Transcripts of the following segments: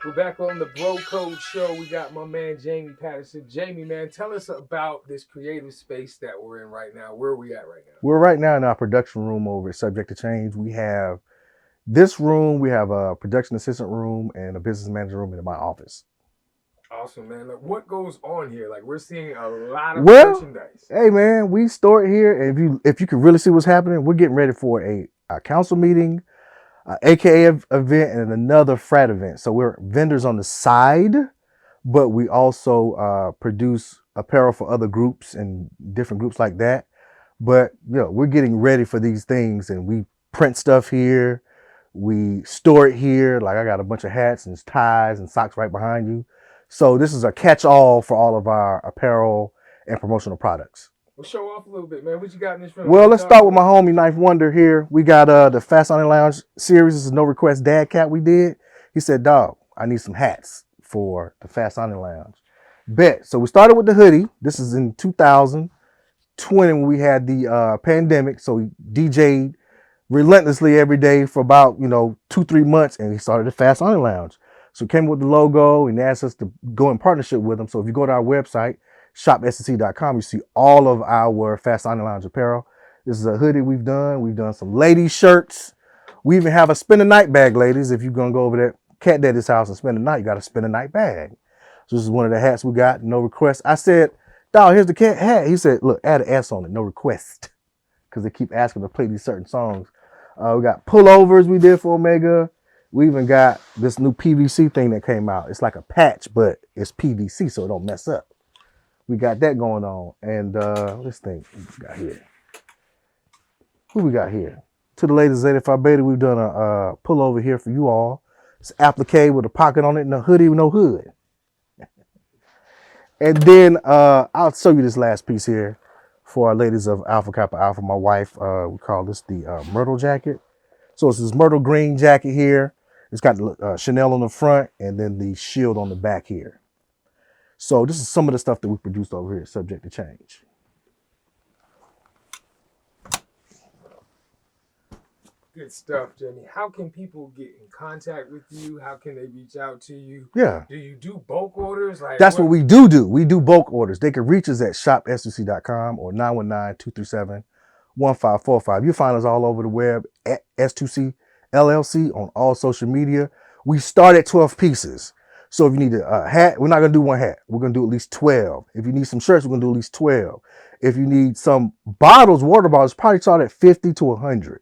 We're back on the Bro Code Show. We got my man Jamie Patterson. Jamie, man, tell us about this creative space that we're in right now. Where are we at right now? We're right now in our production room over at Subject to Change. We have this room, we have a production assistant room and a business manager room in my office. Awesome, man. Like, what goes on here? Like, we're seeing a lot of Well, merchandise. hey man, we store it here, and if you can really see what's happening, we're getting ready for a council meeting, AKA event, and another frat event. So we're vendors on the side, but we also produce apparel for other groups and different groups like that. But we're getting ready for these things, and we print stuff here. We store it here. Like I got a bunch of hats and ties and socks right behind you. So this is a catch-all for all of our apparel and promotional products. Well, show off a little bit, man. What you got in this room? Well, let's start with my homie Knife Wonder here. We got the Fast Sunday Lounge series. This is no request dad cat we did. He said, dog, I need some hats for the Fast Sunday Lounge. Bet. So we started with the hoodie. This is in 2020 when we had the pandemic. So we DJ'd relentlessly every day for about 2-3 months, and he started the Fast Sunday Lounge. So he came up with the logo and asked us to go in partnership with him. So if you go to our website, shopsnc.com, you see all of our Fast Sunday Lounge apparel. This is a hoodie we've done. We've done some ladies shirts. We even have a spend the night bag, ladies. If you're gonna go over there, Cat Daddy's house and spend the night, you got to spend the night bag. So this is one of the hats we got. No request. I said, dog, here's the cat hat. He said, look, add an S on it. No request, because they keep asking to play these certain songs. We got pullovers we did for Omega. We even got this new PVC thing that came out. It's like a patch, but it's PVC, so it don't mess up. We got that going on. And let's think. What we got here? Who we got here? To the ladies of 85 Beta, we've done a pullover here for you all. It's applique with a pocket on it and a hoodie with no hood. And then I'll show you this last piece here for our ladies of Alpha Kappa Alpha. My wife, we call this the Myrtle jacket. So it's this Myrtle green jacket here. It's got Chanel on the front and then the shield on the back here. So this is some of the stuff that we produced over here, Subject to Change. Good stuff, Jamie. How can people get in contact with you? How can they reach out to you? Yeah. Do you do bulk orders? Like That's what we do. We do bulk orders. They can reach us at shopsnc.com or 919-237-1545. You'll find us all over the web at S2C LLC on all social media. We start at 12 pieces. So if you need a hat, we're not going to do one hat. We're going to do at least 12. If you need some shirts, we're going to do at least 12. If you need some bottles, water bottles, probably start at 50 to 100.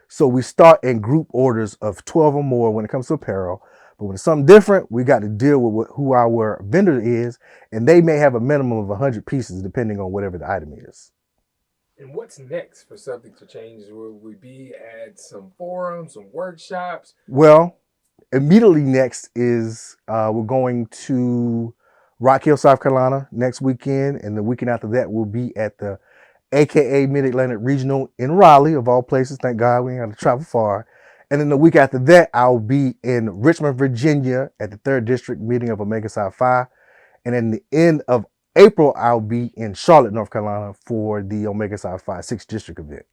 So we start in group orders of 12 or more when it comes to apparel. But when it's something different, we got to deal with who our vendor is, and they may have a minimum of 100 pieces depending on whatever the item is. And what's next for Subject to Change? Will we be at some forums, some workshops? Well, immediately next is we're going to Rock Hill, South Carolina next weekend, and the weekend after that we'll be at the AKA Mid-Atlantic Regional in Raleigh, of all places. Thank God we ain't have to travel far. And then the week after that, I'll be in Richmond, Virginia at the 3rd District meeting of Omega Psi Phi. And in the end of April, I'll be in Charlotte, North Carolina for the Omega Psi Phi 6th District event.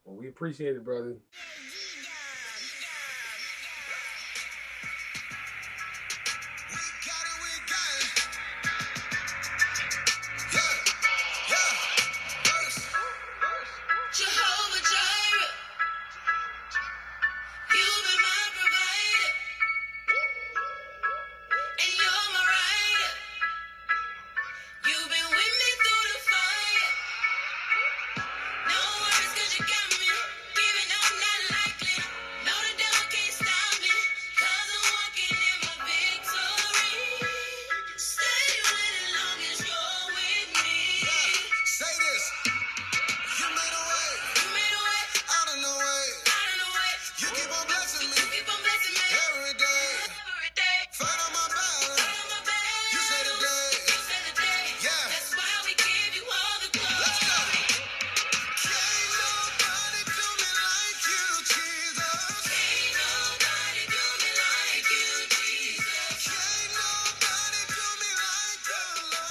Well, we appreciate it, brother.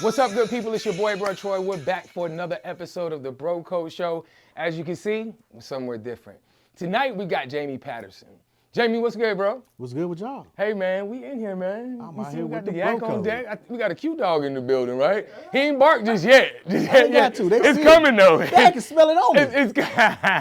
What's up, good people? It's your boy, Bro Troy. We're back for another episode of the Bro Code Show. As you can see, we're somewhere different. Tonight, we got Jamie Patterson. Jamie, what's good, bro? What's good with y'all? Hey, man, we in here, man. I'm You out see here we got with the the yak bro on code. deck. We got a cute dog in the building, right? He ain't barked just yet. ain't got to. They It's see coming, it. though. They can smell it on me.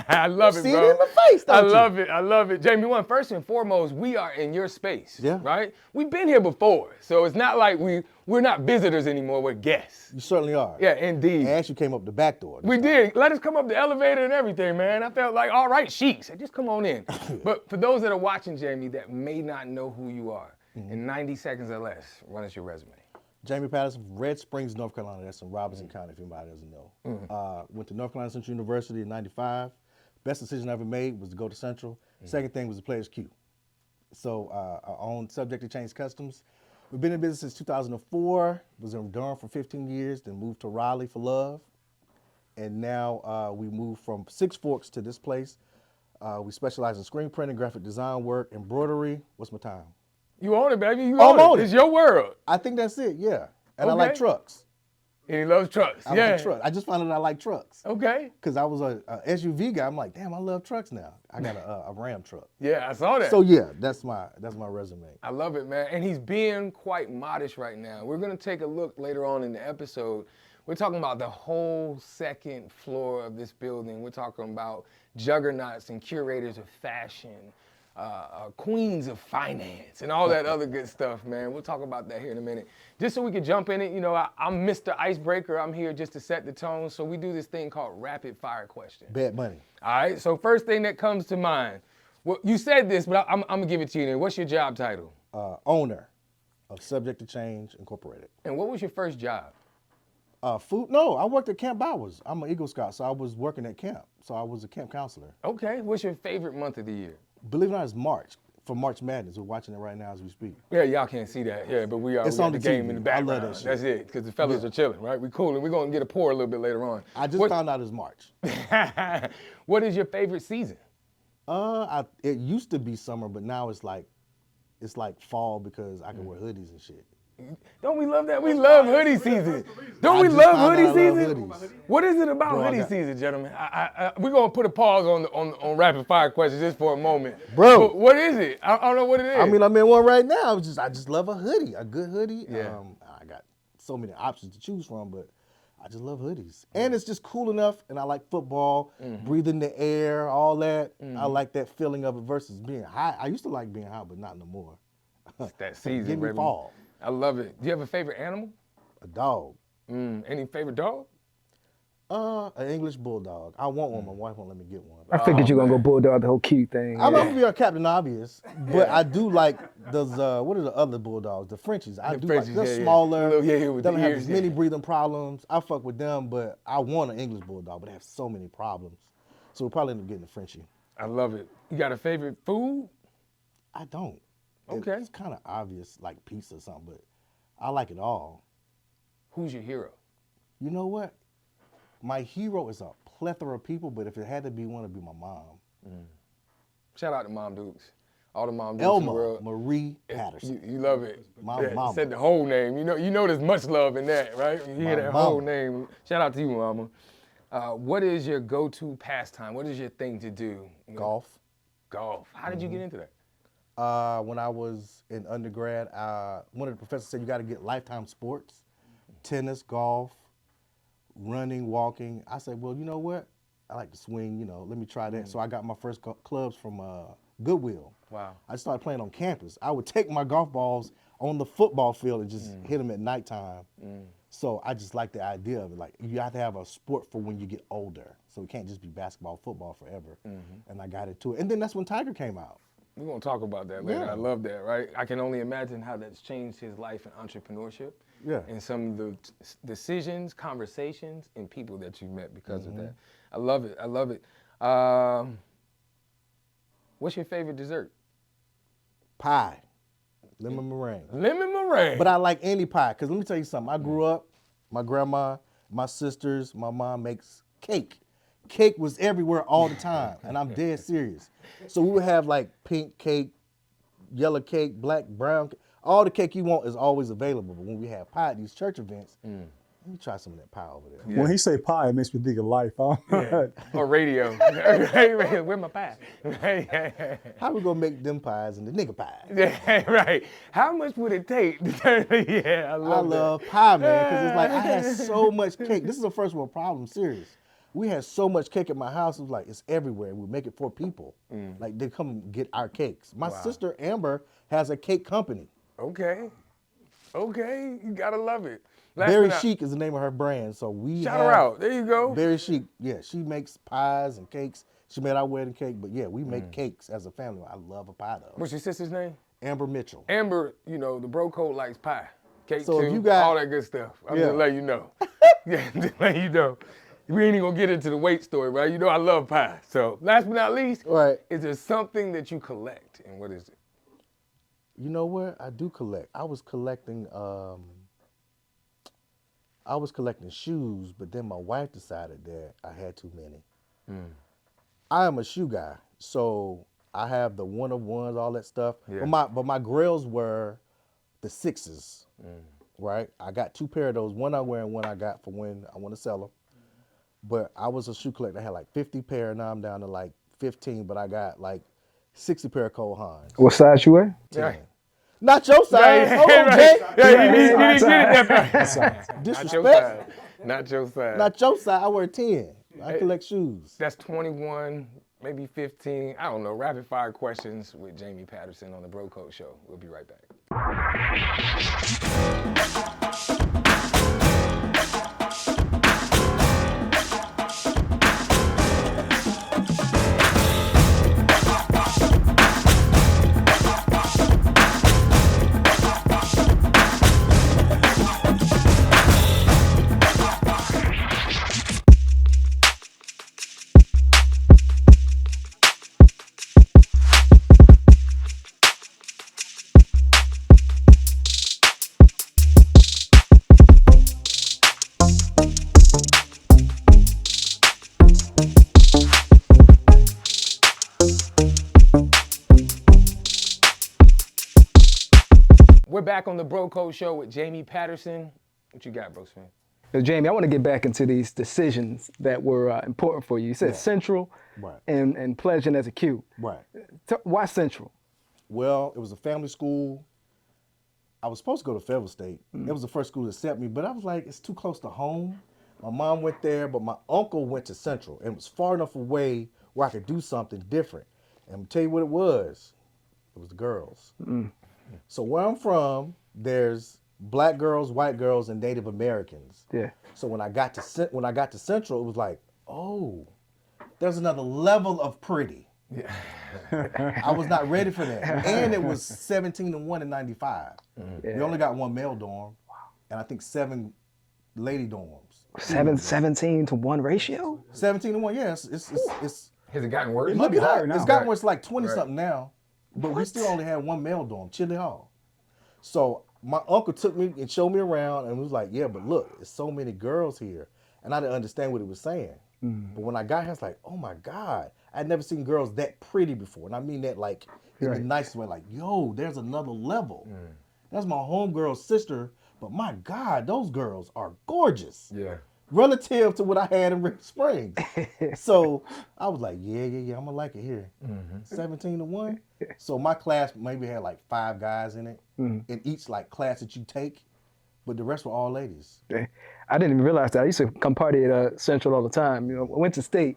I love it, see bro. it in the face, don't I you? love it. I love it. Jamie, first and foremost, we are in your space, Yeah. right? We've been here before, so it's not like we're not visitors anymore. We're guests. You certainly are. Yeah, indeed. And you came up the back door. We did. Let us come up the elevator and everything, man. I felt like, all right, chic. So just come on in. But for those that are watching, Jamie, that may not know who you are, in 90 seconds or less, run us your resume. Jamie Patterson from Red Springs, North Carolina. That's in Robeson County, if anybody doesn't know. Went to North Carolina Central University in '95. Best decision I ever made was to go to Central. Second thing was to play as Q. So I own Subject to Change Customs. We've been in business since 2004. Was in Durham for 15 years, then moved to Raleigh for love. And now we moved from Six Forks to this place. We specialize in screen printing, graphic design work, embroidery. What's my time? You own it, baby. You I'm own on it. it. It's your world. I think that's it, yeah. And I like Okay. trucks. And he loves trucks. I yeah. like trucks. I just found out I like trucks. Okay. Because I was a SUV guy. I'm like, damn, I love trucks now. I got a Ram truck. Yeah, I saw that. So yeah, that's my resume. I love it, man. And he's being quite modest right now. We're going to take a look later on in the episode. We're talking about the whole second floor of this building. We're talking about juggernauts and curators of fashion, queens of finance, and all that other good stuff, man. We'll talk about that here in a minute. Just so we can jump in it, you know, I'm Mr. Icebreaker. I'm here just to set the tone. So we do this thing called rapid fire questions. Bad money. All right, so first thing that comes to mind. Well, you said this, but I'm going to give it to you then. What's your job title? Owner of Subject to Change Incorporated. And what was your first job? Food? No, I worked at Camp Bowers. I'm an Eagle Scout, so I was working at camp. So I was a camp counselor. Okay, what's your favorite month of the year? Believe it or not, it's March. For March Madness. We're watching it right now as we speak. Yeah, y'all can't see that. Yeah, but we are. It's We got on the the game TV. in the I background. love that shit. That's it, because the fellas are chilling, right? We cool, and we're going to get a pour a little bit later on. I just found out it's March. What is your favorite season? It used to be summer, but now it's like fall because I can wear hoodies and shit. Don't we love that? We love hoodie season. Don't I we just love found hoodie out I love season? hoodies. What is it about Bro, I hoodie got- season, gentlemen? We're going to put a pause on rapid fire questions just for a moment. Bro. But what is it? I don't know what it is. I mean, I'm in one right now. I just love a hoodie, a good hoodie. Yeah. I got so many options to choose from, but I just love hoodies. And it's just cool enough, and I like football, breathing the air, all that. I like that feeling of it versus being hot. I used to like being hot, but not no more. It's that season, Give me baby. fall. I love it. Do you have a favorite animal? A dog. Any favorite dog? An English bulldog. I want one. My wife won't let me get one. I figured you were gonna go bulldog the whole cute thing. I'm gonna be a Captain Obvious, but I do like those. What are the other bulldogs? The Frenchies. I do Frenchies, like. They're yeah. smaller. With Don't the have ears, as many yeah. breathing problems. I fuck with them, but I want an English bulldog, but they have so many problems. So we'll probably end up getting a Frenchie. I love it. You got a favorite food? I don't. Okay. It's kind of obvious, like pizza or something, but I like it all. Who's your hero? You know what? My hero is a plethora of people, but if it had to be one, it'd be my mom. Shout out to Mom Dukes. All the Mom Dukes in the Elma world. Marie Patterson. You love it. My You mama. said the whole name. You know there's much love in that, right? You hear My that whole mama. name. Shout out to you, Mama. What is your go-to pastime? What is your thing to do? Golf. Golf. How did you get into that? When I was in undergrad, one of the professors said you got to get lifetime sports, tennis, golf, running, walking. I said, well, you know what? I like to swing, let me try that. So I got my first clubs from Goodwill. Wow. I started playing on campus. I would take my golf balls on the football field and just hit them at nighttime. So I just like the idea of it. Like, you have to have a sport for when you get older. So it can't just be basketball, football forever. And I got into it. And then that's when Tiger came out. We're going to talk about that later. Yeah. I love that, right? I can only imagine how that's changed his life in entrepreneurship. Yeah. And some of the decisions, conversations, and people that you've met because of that. I love it. I love it. What's your favorite dessert? Pie. Lemon meringue. Lemon meringue. But I like any pie, because let me tell you something. I grew up, my grandma, my sisters, my mom makes cake. Cake was everywhere all the time, and I'm dead serious. So we would have like pink cake, yellow cake, black, brown cake. All the cake you want is always available. But when we have pie at these church events, Let me try some of that pie over there. Yeah. When he say pie, it makes me think of life. Huh? Yeah. Or radio. Where my pie? How we gonna make them pies and the nigga pies? Yeah, right. How much would it take? Yeah, I I love love pie, man, because it's like I had so much cake. This is a first world problem, serious. We had so much cake at my house. It was like it's everywhere. We make it for people. Like they come get our cakes. My sister Amber has a cake company. Okay. Okay. You gotta love it. Last Berry but not- Chic is the name of her brand. So we Shout have her out. There you go. Berry Chic. Yeah, she makes pies and cakes. She made our wedding cake, but yeah, we make cakes as a family. I love a pie though. What's your sister's name? Amber Mitchell. Amber, you know, the bro code likes pie. Cake So too, if you got- all that good stuff. I'm Yeah. just letting you know. Yeah, just letting you know. We ain't even gonna get into the weight story, right? You know I love pie. So last but not least, Right. is there something that you collect, and what is it? You know what? I do collect. I was collecting shoes, but then my wife decided that I had too many. I am a shoe guy, so I have the one of ones, all that stuff. Yeah. But my grails were the sixes, right? I got 2 pair of those. One I wear and one I got for when I want to sell them. But I was a shoe collector. I had like 50 pair. Now I'm down to like 15, but I got like 60 pair of Cole Haans. What size you wear? 10. Not your size. Hold on, right. Jay. Yeah, you didn't get it that far. Disrespect. Not your size. Not your size. I wear 10. I collect shoes. That's 21, maybe 15. I don't know. Rapid fire questions with Jamie Patterson on the Bro Code Show. We'll be right back. We're back on the Bro Code Show with Jamie Patterson. What you got, bro, Sven? So Jamie, I want to get back into these decisions that were important for you. You said Central Right. and pledging as a Q. Right. Why Central? Well, it was a family school. I was supposed to go to Federal State. It was the first school to accept me, but I was like, it's too close to home. My mom went there, but my uncle went to Central, and it was far enough away where I could do something different. And I'm tell you what it was. It was the girls. So where I'm from, there's black girls, white girls, and Native Americans. Yeah. So when I got to Central, it was like, oh, there's another level of pretty. Yeah. I was not ready for that. And it was 17-1 in 95. Yeah. We only got 1 male dorm, and I think 7 lady dorms. 17-1 ratio? 17-1, yeah. It's Has it gotten worse? it might be higher higher now. It's gotten Right. where it's like 20 something now. But we still only had 1 male dorm, Chili Hall. So my uncle took me and showed me around and was like, yeah, but look, there's so many girls here. And I didn't understand what he was saying. But when I got here, it's like, oh my God. I'd never seen girls that pretty before. And I mean that like in the Right. nicest way, like, yo, there's another level. That's my homegirl's sister, but my God, those girls are gorgeous. Yeah. Relative to what I had in Red Springs. So I was like, yeah, I'm gonna like it here. 17-1. So my class maybe had like 5 guys in it, in each like class that you take, but the rest were all ladies. I didn't even realize that. I used to come party at Central all the time. You know, I went to state,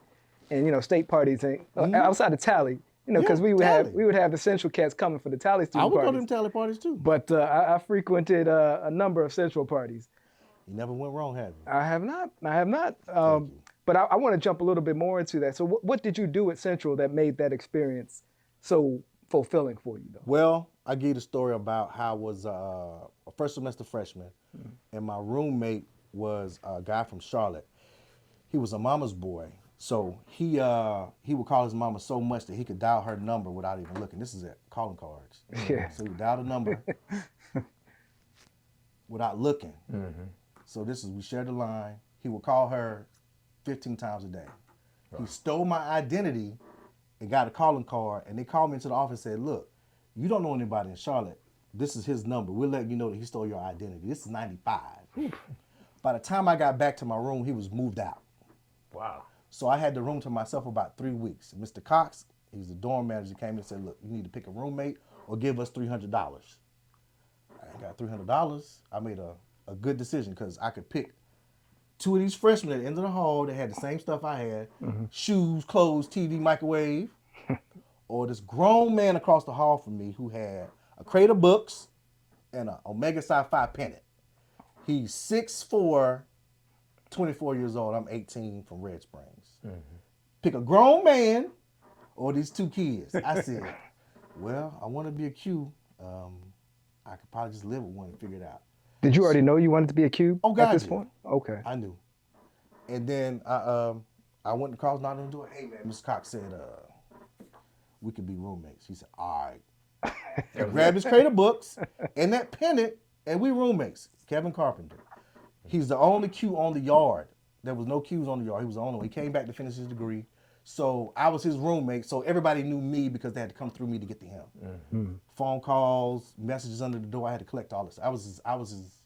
and you know, state parties and outside the tally. You know, because Yeah, we would tally. have the Central cats coming for the tally I student would go to parties. them tally parties too. But I frequented a number of Central parties. You never went wrong, have you? I have not. But I want to jump a little bit more into that. So what did you do at Central that made that experience so fulfilling for you, though? Well, I give you the story about how I was a first semester freshman, and my roommate was a guy from Charlotte. He was a mama's boy, so he would call his mama so much that he could dial her number without even looking. This is at calling cards. Yeah. So he would dial the number without looking. So we shared the line. He would call her 15 times a day. He stole my identity and got a calling card, and they called me into the office and said, look, you don't know anybody in Charlotte. This is his number. We're letting you know that he stole your identity. This is 95. By the time I got back to my room, he was moved out. Wow. So I had the room to myself for about 3 weeks. Mr. Cox, he's the dorm manager, came in and said, look, you need to pick a roommate or give us $300. I got $300. I made a good decision because I could pick 2 of these freshmen at the end of the hall that had the same stuff I had, shoes, clothes, TV, microwave, or this grown man across the hall from me who had a crate of books and an Omega Psi-Phi pennant. He's 6'4", 24 years old. I'm 18 from Red Springs. Pick a grown man or these 2 kids. I said, well, I want to be a Q. I could probably just live with one and figure it out. Did you already know you wanted to be a Q Oh, God, at this yeah. point? Okay. I knew. And then I went across, knocked on the door. Hey, man, Mr. Cox said, we could be roommates. He said, all right. And grabbed his crate of books and that pennant, and we roommates. Kevin Carpenter. He's the only Q on the yard. There was no Qs on the yard. He was the only one. He came back to finish his degree. So I was his roommate. So everybody knew me because they had to come through me to get to him. Phone calls, messages under the door. I had to collect all this. I was his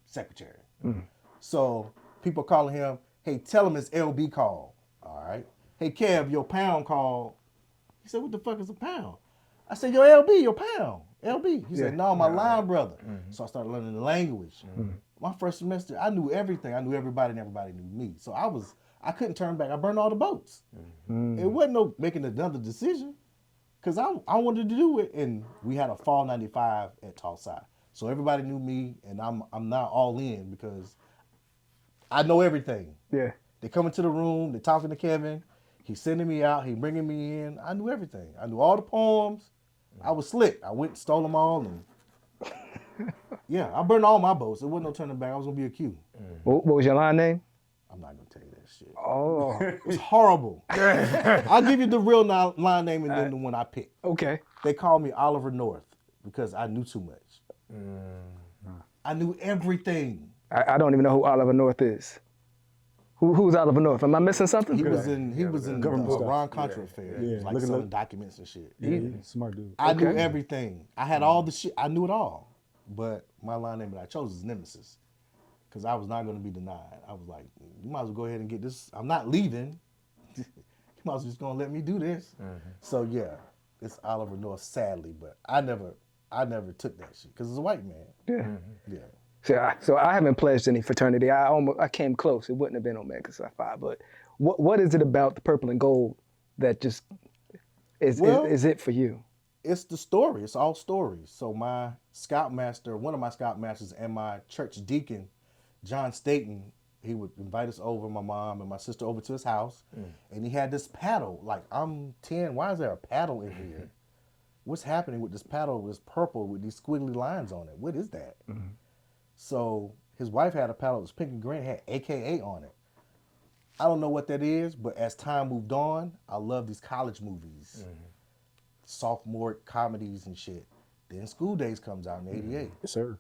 secretary. So people calling him, hey, tell him it's LB call. All right. Hey, Kev, your pound call. He said, what the fuck is a pound? I said, yo, LB, your pound. LB. He said, no, my line brother. So I started learning the language. My first semester, I knew everything. I knew everybody and everybody knew me. So I couldn't turn back. I burned all the boats. It wasn't no making another decision because I wanted to do it. And we had a fall 95 at Tulsa. So everybody knew me and I'm now all in because I know everything. Yeah. They come into the room, they talking to Kevin. He's sending me out, he bringing me in. I knew everything. I knew all the poems. I was slick. I went and stole them all and yeah, I burned all my boats. There wasn't no turning back. I was gonna be a Q. What was your line name? I'm not gonna tell you that shit. Oh, It was horrible. I'll give you the real line name and then the one I picked. okay. They called me Oliver North because I knew too much. I knew everything. I don't even know who Oliver North is. Who's Oliver North? Am I missing something? He was in government the stuff. Iran Contra affair. He was like Look at selling that. documents and shit. Yeah, smart dude. I knew Okay. everything. I had all the shit. I knew it all. But my line name that I chose is Nemesis. Because I was not going to be denied. I was like, you might as well go ahead and get this. I'm not leaving. You might as well just going to let me do this. So yeah, it's Oliver North, sadly. But I never took that shit. Because it's a white man. Yeah. Yeah. So I haven't pledged any fraternity. I came close. It wouldn't have been Omega Psi-Phi. But what is it about the purple and gold that just is it for you? It's the story. It's all stories. So my scoutmaster, one of my scoutmasters and my church deacon, John Staten, he would invite us over, my mom and my sister over to his house. And he had this paddle. Like, I'm 10. Why is there a paddle in here? What's happening with this paddle? It's purple with these squiggly lines on it. What is that? So his wife had a paddle that was pink and green, had AKA on it. I don't know what that is, but as time moved on, I love these college movies. Sophomore comedies and shit. Then School Days comes out in '88. Yes, sir.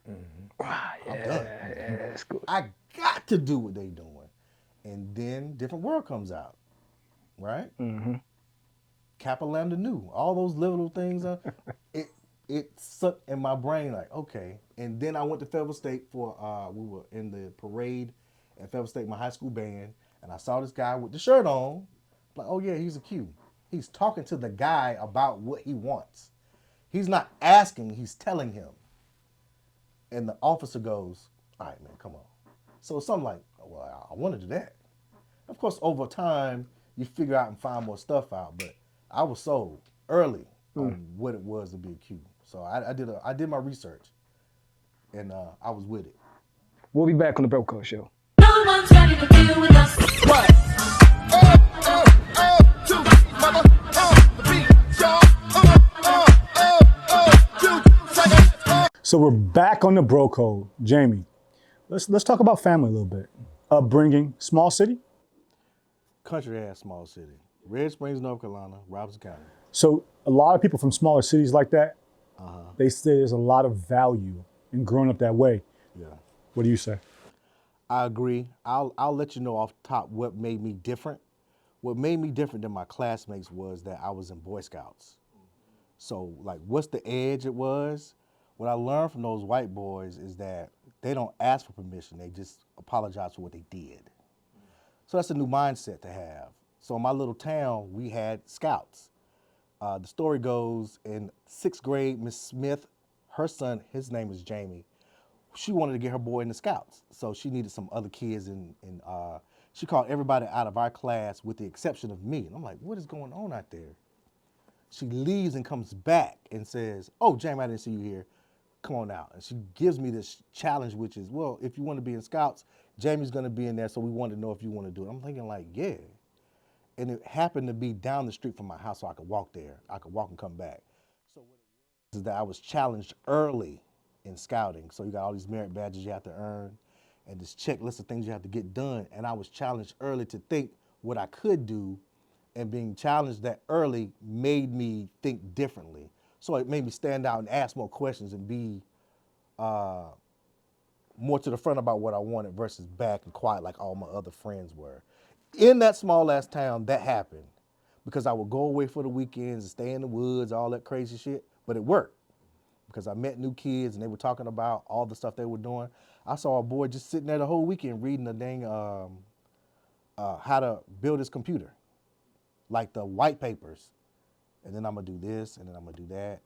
I'm done. Yeah, that's good. I got to do what they doing. And then Different World comes out, right? Kappa Lambda Nu, all those little things. It sucked in my brain like, okay. And then I went to Fayetteville State for, we were in the parade at Fayetteville State, my high school band, and I saw this guy with the shirt on. Like, oh yeah, he's a Q. He's talking to the guy about what he wants. He's not asking, he's telling him. And the officer goes, all right, man, come on. So it's something like, well, I want to do that. Of course, over time, you figure out and find more stuff out, but I was sold early on what it was to be a Q. So I did my research, and I was with it. We'll be back on the Bro Code Show. No one's ready to deal with us. So we're back on the bro code. Jamie, let's talk about family a little bit. Upbringing, small city. Country ass small city. Red Springs, North Carolina, Robinson County. So a lot of people from smaller cities like that, they say there's a lot of value in growing up that way. Yeah. What do you say? I agree. I'll let you know off the top what made me different. What made me different than my classmates was that I was in Boy Scouts. So like what's the edge it was? What I learned from those white boys is that they don't ask for permission. They just apologize for what they did. So that's a new mindset to have. So in my little town, we had scouts. The story goes in 6th grade, Miss Smith, her son, his name is Jamie, she wanted to get her boy in the scouts. So she needed some other kids, and she called everybody out of our class with the exception of me. And I'm like, what is going on out there? She leaves and comes back and says, oh, Jamie, I didn't see you here. Come on out. And she gives me this challenge, which is, well, if you want to be in scouts, Jamie's going to be in there, so we want to know if you want to do it. I'm thinking like, yeah. And it happened to be down the street from my house, so I could walk there. I could walk and come back. So what it was is that I was challenged early in scouting. So you got all these merit badges you have to earn and this checklist of things you have to get done. And I was challenged early to think what I could do, and being challenged that early made me think differently. So it made me stand out and ask more questions and be more to the front about what I wanted versus back and quiet like all my other friends were. In that small ass town, that happened because I would go away for the weekends and stay in the woods, all that crazy shit, but it worked because I met new kids and they were talking about all the stuff they were doing. I saw a boy just sitting there the whole weekend reading the dang how to build his computer, like the white papers. And then I'm gonna do this, and then I'm gonna do that.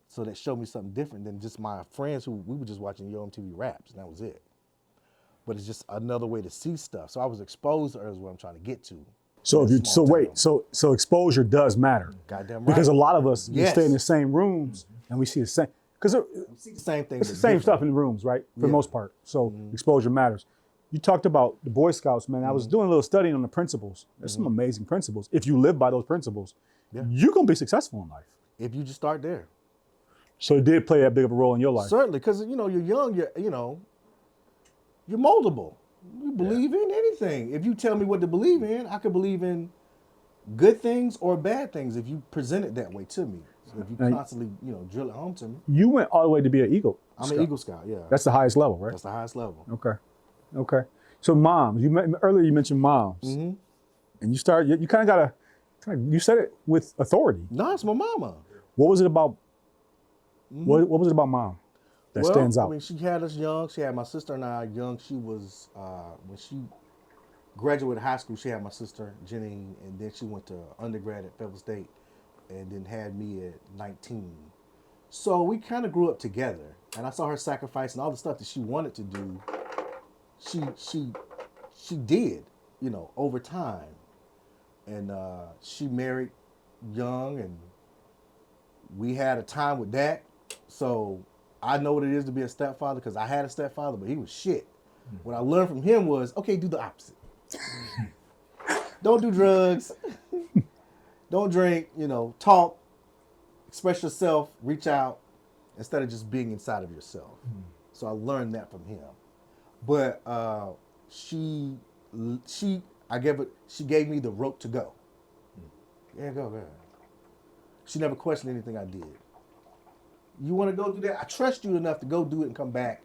So that showed me something different than just my friends who we were just watching Yo MTV Raps, and that was it. But it's just another way to see stuff. So I was exposed, or is what I'm trying to get to. So in a small town. so exposure does matter. Goddamn right. Because a lot of us we Yes. stay in the same rooms and we see the same, because We see the same thing. it's the but same different. stuff in the rooms, right? For the Yeah. most part. So exposure matters. You talked about the Boy Scouts, man. I was doing a little studying on the principles. There's some amazing principles. If you live by those principles, you're gonna be successful in life. If you just start there. So it did play that big of a role in your life. Certainly, because you're young, you're moldable. You believe in anything. If you tell me what to believe in, I could believe in good things or bad things if you present it that way to me. So if you Now, constantly, drill it home to me. You went all the way to be an Eagle I'm Scout. an Eagle Scout, yeah. That's the highest level, right? That's the highest level. Okay. So moms, earlier you mentioned moms, and you started. You kind of you said it with authority. No, it's my mama. What was it about? What was it about mom that stands out? I mean, she had us young. She had my sister and I young. She was, when she graduated high school, she had my sister, Jenny, and then she went to undergrad at Fayetteville State and then had me at 19. So we kind of grew up together. And I saw her sacrifice and all the stuff that she wanted to do. She did, over time. And she married young, and we had a time with that. So I know what it is to be a stepfather because I had a stepfather, but he was shit. What I learned from him was, okay, do the opposite. Don't do drugs. Don't drink, talk, express yourself, reach out, instead of just being inside of yourself. So I learned that from him. But she gave me the rope to go. Yeah, go. She never questioned anything I did. You want to go do that? I trust you enough to go do it and come back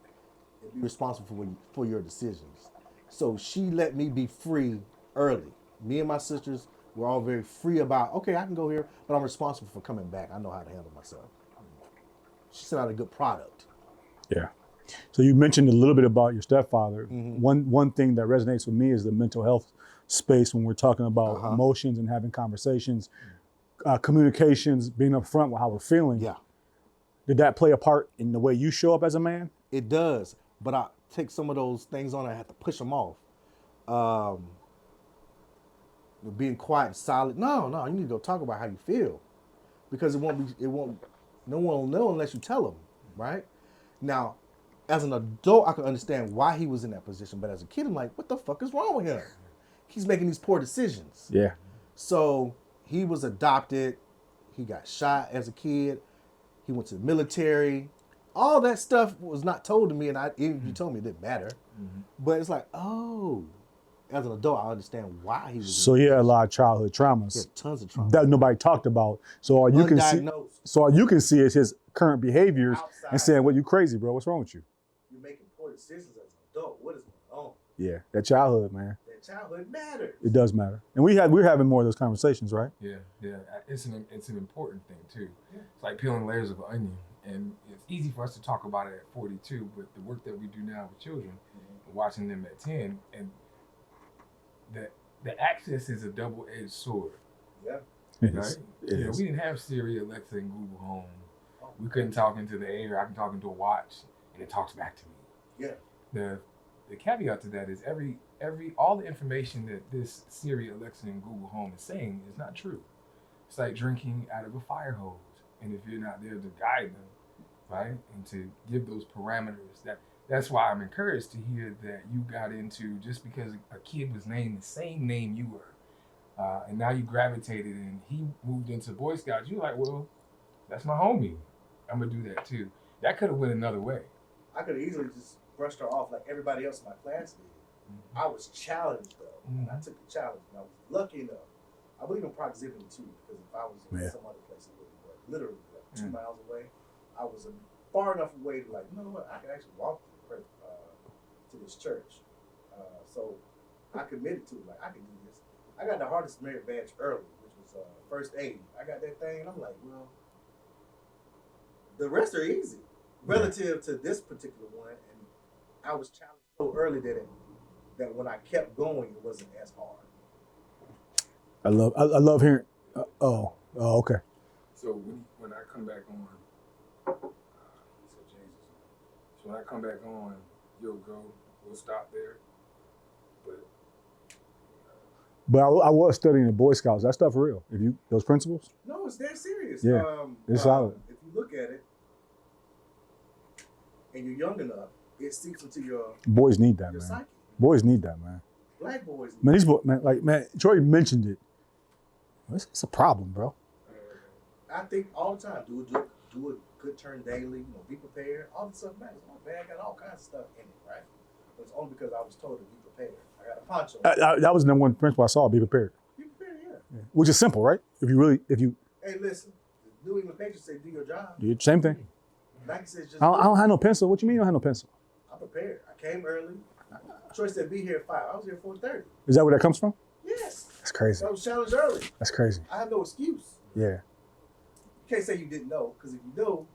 and be responsible for your decisions. So she let me be free early. Me and my sisters were all very free about, okay, I can go here, but I'm responsible for coming back. I know how to handle myself. She sent out a good product. Yeah. So you mentioned a little bit about your stepfather. One thing that resonates with me is the mental health space when we're talking about emotions and having conversations, communications, being upfront with how we're feeling. Yeah. Did that play a part in the way you show up as a man? It does, but I take some of those things on and I have to push them off. Being quiet and silent. No, you need to go talk about how you feel, because no one will know unless you tell them, right? Now, as an adult, I can understand why he was in that position, but as a kid, I'm like, what the fuck is wrong with him? He's making these poor decisions. Yeah. So he was adopted. He got shot as a kid. He went to the military. All that stuff was not told to me, and even if you told me, it didn't matter. But it's like, oh, as an adult, I understand why he was. So he had a lot of childhood traumas. He had tons of trauma. That nobody talked about. So all you can see is his current behaviors Outside. and saying, "Well, you crazy, bro. What's wrong with you?" You're making poor decisions as an adult. What is going on? Yeah, that childhood, man. That childhood matters. It does matter, and we're having more of those conversations, right? Yeah. It's an important thing too. It's like peeling layers of an onion, and easy for us to talk about it at 42, but the work that we do now with children, watching them at 10, and the access is a double-edged sword. Yeah. It Right? is. We didn't have Siri, Alexa, and Google Home. We couldn't talk into the air. I can talk into a watch, and it talks back to me. Yeah. The caveat to that is all the information that this Siri, Alexa, and Google Home is saying is not true. It's like drinking out of a fire hose, and if you're not there to guide them, right, and to give those parameters, that's why I'm encouraged to hear that you got into, just because a kid was named the same name you were, and now you gravitated and he moved into Boy Scouts. You're like, well, that's my homie. I'm gonna do that too. That could have went another way. I could have easily just brushed her off like everybody else in my class did. I was challenged though, and I took the challenge, and I was lucky enough. I believe in proximity too, because if I was in some other place, it wouldn't work. Literally, like 2 miles away, I was far enough away to like, you know what, I can actually walk to this church. So I committed to it, like I can do this. I got the hardest merit badge early, which was first aid. I got that thing, and I'm like, well, the rest are easy relative to this particular one, and I was challenged so early that when I kept going, it wasn't as hard. I love hearing. Okay. So when I come back on, so when I come back on, we'll stop there. But I was studying the Boy Scouts. That stuff real. Those principles. No, it's dead serious. Yeah, it's solid. If you look at it, and you're young enough, it seeps into your Boys need that, man. psyche. Boys need that, man. Black boys. Man, these boys, man, Troy mentioned it. It's a problem, bro. I think all the time, do a good turn daily. Be prepared. All this stuff matters. My bag got all kinds of stuff in it, right? But it's only because I was told to be prepared. I got a poncho. That was the number one principle I saw. Be prepared. Be prepared, yeah. Which is simple, right? If you. Hey, listen. The New England Patriots say, "Do your job." Same thing. Nike says, "Just." I don't have no pencil. What you mean you don't have no pencil? I'm prepared. I came early. Troy said, "Be here at 5." I was here at 4:30. Is that where that comes from? Yes. That's crazy. I was challenged early. That's crazy. I have no excuse. Yeah. You can't say you didn't know, because if you know,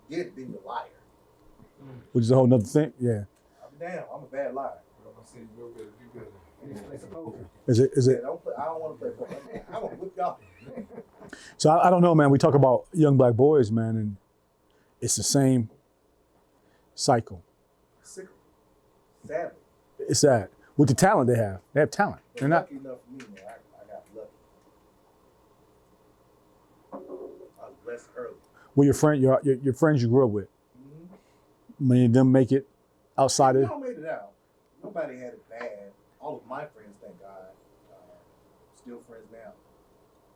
then you're a liar. Which is a whole nother thing. Yeah. I'm down. I'm a bad liar. Is it? I don't want to play football. I want to whip y'all. So I don't know, man. We talk about young black boys, man, and it's the same cycle. Sick. Sadly. It's sad. With the talent they have. They have talent. They're not. Lucky enough for me, man. I got lucky. I was blessed early. Well, your friends you grew up with, many of them make it outside We of. all made it out. Nobody had it bad. All of my friends, thank God, still friends now.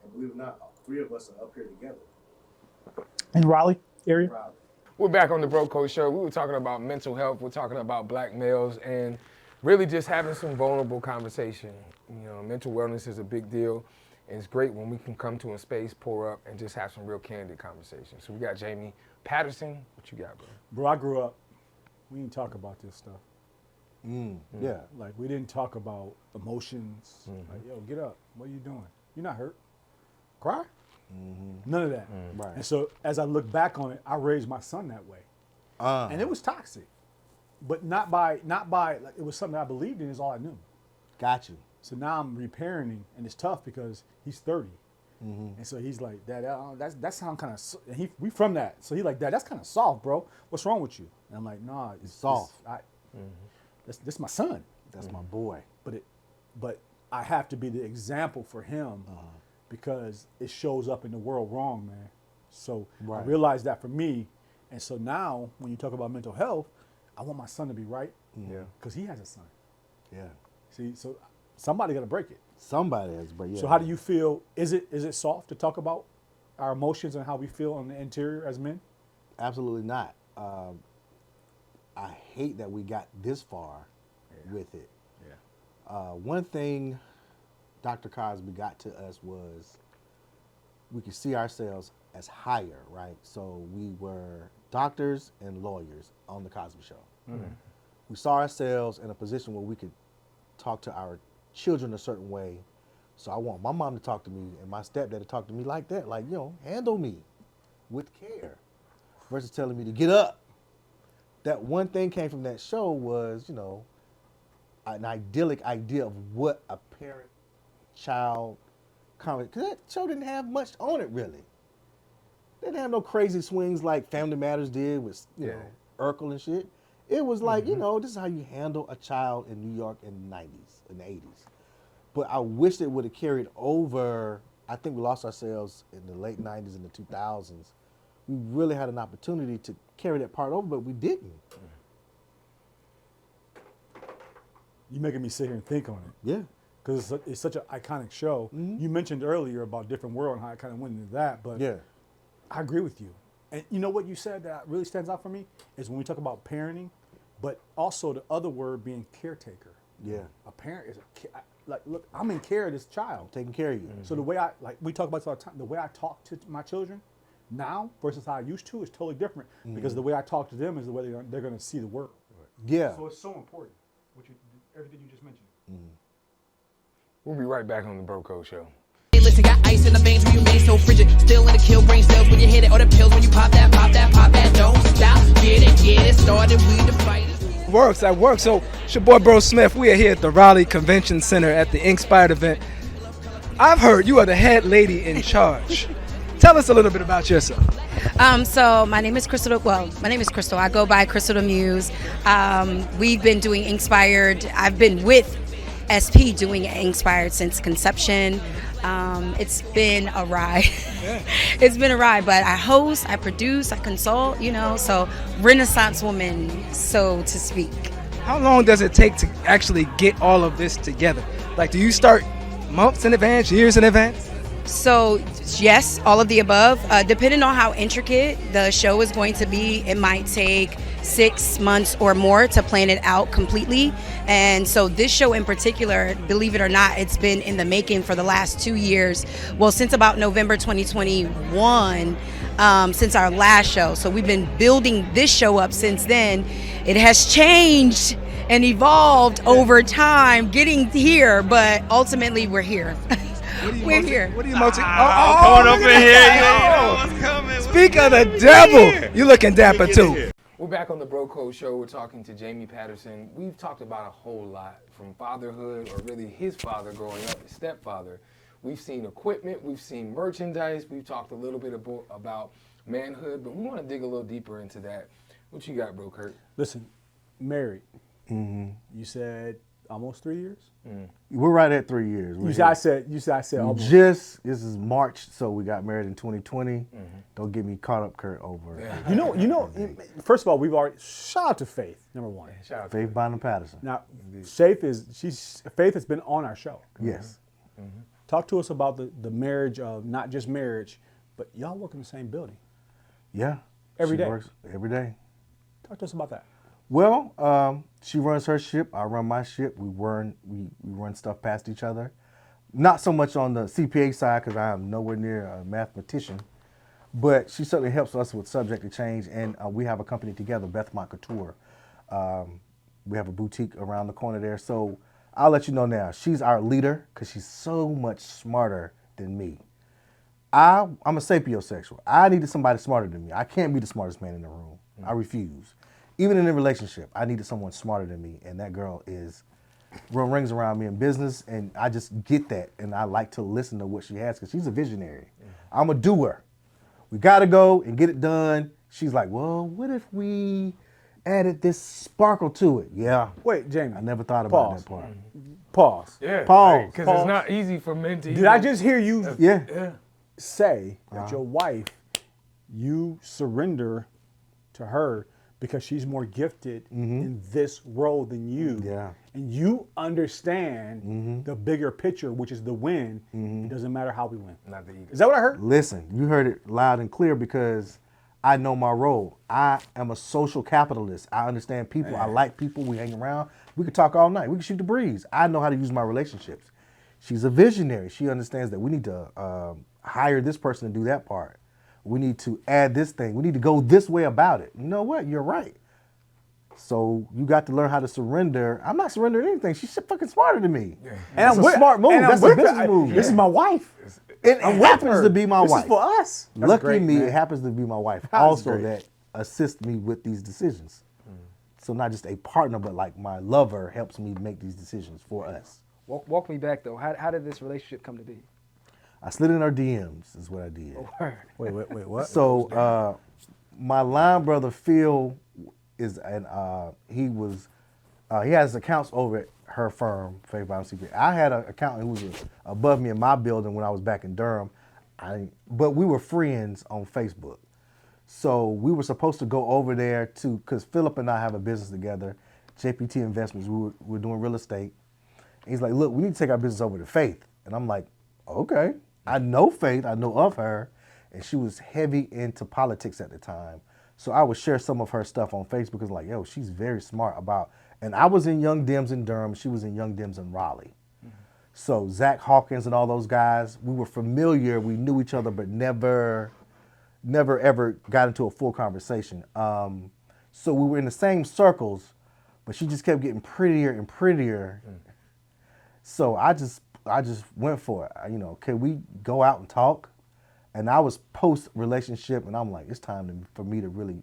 And believe it or not, all 3 of us are up here together. In Raleigh area? Proud. We're back on the Bro Code Show. We were talking about mental health. We're talking about black males and really just having some vulnerable conversation. Mental wellness is a big deal. And it's great when we can come to a space, pour up, and just have some real candid conversation. So we got Jamie Patterson. What you got, bro? Bro, I grew up, we didn't talk about this stuff. Yeah. Like, we didn't talk about emotions. Like, yo, get up. What are you doing? You're not hurt. Cry? None of that. Right. And so, as I look back on it, I raised my son that way. And it was toxic. But not by, like, it was something I believed in is all I knew. Got you. So now I'm reparenting, and it's tough because he's 30. And so he's like, Dad, that sound kind of, we from that. So he's like, Dad, that's kind of soft, bro. What's wrong with you? And I'm like, nah, it's soft. This my son. That's my boy. But I have to be the example for him because it shows up in the world wrong, man. So I realized that for me. And so now when you talk about mental health, I want my son to be right. Yeah. Because he has a son. Yeah. See, so somebody got to break it. Somebody has, but yeah. So how do you feel? Is it soft to talk about our emotions and how we feel on the interior as men? Absolutely not. I hate that we got this far with it. Yeah. One thing Dr. Cosby got to us was we could see ourselves as higher, right? So we were doctors and lawyers on the Cosby Show. We saw ourselves in a position where we could talk to our children a certain way. So I want my mom to talk to me and my stepdad to talk to me like that, like, handle me with care. versus telling me to get up. That one thing came from that show was, you know, an idyllic idea of what a parent-child comedy, because that show didn't have much on it really. They didn't have no crazy swings like Family Matters did with, you know, Urkel and shit. It was like, you know, this is how you handle a child in New York in the 90s, in the 80s. But I wish it would have carried over. I think we lost ourselves in the late 90s and the 2000s. We really had an opportunity to carry that part over, but we didn't. You're making me sit here and think on it. Yeah. Because it's such an iconic show. You mentioned earlier about Different World and how I kind of went into that, but Yeah. I agree with you. And you know what you said that really stands out for me is when we talk about parenting, but also the other word being caretaker. Yeah. A parent is like, look, I'm in care of this child. Taking care of you. So the way we talk about this all the time, the way I talk to my children now versus how I used to is totally different because the way I talk to them is the way they're going to see the world. Yeah. So it's so important, everything you just mentioned. We'll be right back on the Bro Code Show. Hey, listen, got ice in the veins when you remain so frigid. Still in the kill brain cells when you hit it. Or the pills when you pop that, pop that, pop that. Don't stop, get it started. We the fighters. Works, that works. So it's your boy Bro Smith. We are here at the Raleigh Convention Center at the Inspired event. I've heard you are the head lady in charge. Tell us a little bit about yourself. So my name is Crystal. Well, my name is Crystal. I go by Crystal the Muse. We've been doing Inspired. I've been with SP doing Inspired since conception. It's been a ride. It's been a ride, but I host, I produce, I consult, you know, so Renaissance woman, so to speak. How long does it take to actually get all of this together? Like, do you start months in advance, years in advance? So yes, all of the above. Depending on how intricate the show is going to be, it might take 6 months or more to plan it out completely. And so this show in particular, believe it or not, it's been in the making for the last 2 years. Well, since about November 2021, since our last show. So we've been building this show up since then. It has changed and evolved over time getting here, but ultimately we're here. We're here. What are you motivating? Coming up in here, you know what's coming. Speak of the devil. You looking dapper too. We're back on the Bro Code Show. We're talking to Jamie Patterson. We've talked about a whole lot, from fatherhood, or really his father growing up, his stepfather. We've seen equipment, we've seen merchandise, we've talked a little bit about manhood, but we want to dig a little deeper into that. What you got, Bro Kurt? Listen, married. You said almost 3 years? We're right at 3 years. You said almost. This is March, so we got married in 2020. Don't get me caught up, Kurt, over. First of all, we've already, shout out to Faith, number one. Shout out to Faith Bynum Patterson. Now, Faith has been on our show. Yes. Talk to us about the marriage of, not just marriage, but y'all work in the same building. Yeah. Every She day. works every day. Talk to us about that. Well, she runs her ship. I run my ship. We run stuff past each other. Not so much on the CPA side because I am nowhere near a mathematician, but she certainly helps us with subject to change. And we have a company together, Bethmont Couture. We have a boutique around the corner there. So I'll let you know now. She's our leader because she's so much smarter than me. I'm a sapiosexual. I needed somebody smarter than me. I can't be the smartest man in the room. I refuse. Even in a relationship, I needed someone smarter than me, and that girl rings around me in business, and I just get that, and I like to listen to what she has because she's a visionary. I'm a doer. We got to go and get it done. She's like, well, what if we added this sparkle to it? Yeah. Wait, Jamie. I never thought about that part. Pause. Yeah. Pause. Because Pause. it's not easy for men to Did I just hear you say that Uh-huh. your wife, you surrender to her because she's more gifted in this role than you. Yeah. And you understand the bigger picture, which is the win. It doesn't matter how we win. Not the ego. Is that what I heard? Listen, you heard it loud and clear because I know my role. I am a social capitalist. I understand people. I like people. We hang around. We could talk all night. We can shoot the breeze. I know how to use my relationships. She's a visionary. She understands that we need to hire this person to do that part. We need to add this thing. We need to go this way about it. You know what? You're right. So you got to learn how to surrender. I'm not surrendering anything. She's fucking smarter than me. And It's a smart move. and I'm That's a with her. business move. This is my wife. It I'm with happens her. to be my This wife. is for us. That's Lucky great, me, man. it happens to be my wife. That's Also, great. that assist me with these decisions. So not just a partner, but like my lover helps me make these decisions for us. Walk me back though. How did this relationship come to be? I slid in her DMs is what I did. Wait, what? So my line brother Phil is he has accounts over at her firm, Faith Bible Secret. I had an accountant who was above me in my building when I was back in Durham. But we were friends on Facebook. So we were supposed to go over there because Philip and I have a business together, JPT Investments. We were doing real estate. And he's like, look, we need to take our business over to Faith. And I'm like, okay. I know Faith, I know of her. And she was heavy into politics at the time. So I would share some of her stuff on Facebook. It's like, yo, she's very smart about, and I was in Young Dems in Durham. She was in Young Dems in Raleigh. So Zach Hawkins and all those guys, we were familiar. We knew each other, but never ever got into a full conversation. So we were in the same circles, but she just kept getting prettier and prettier. So I just went for it. Can we go out and talk? And I was post relationship, and I'm like, it's time for me to really.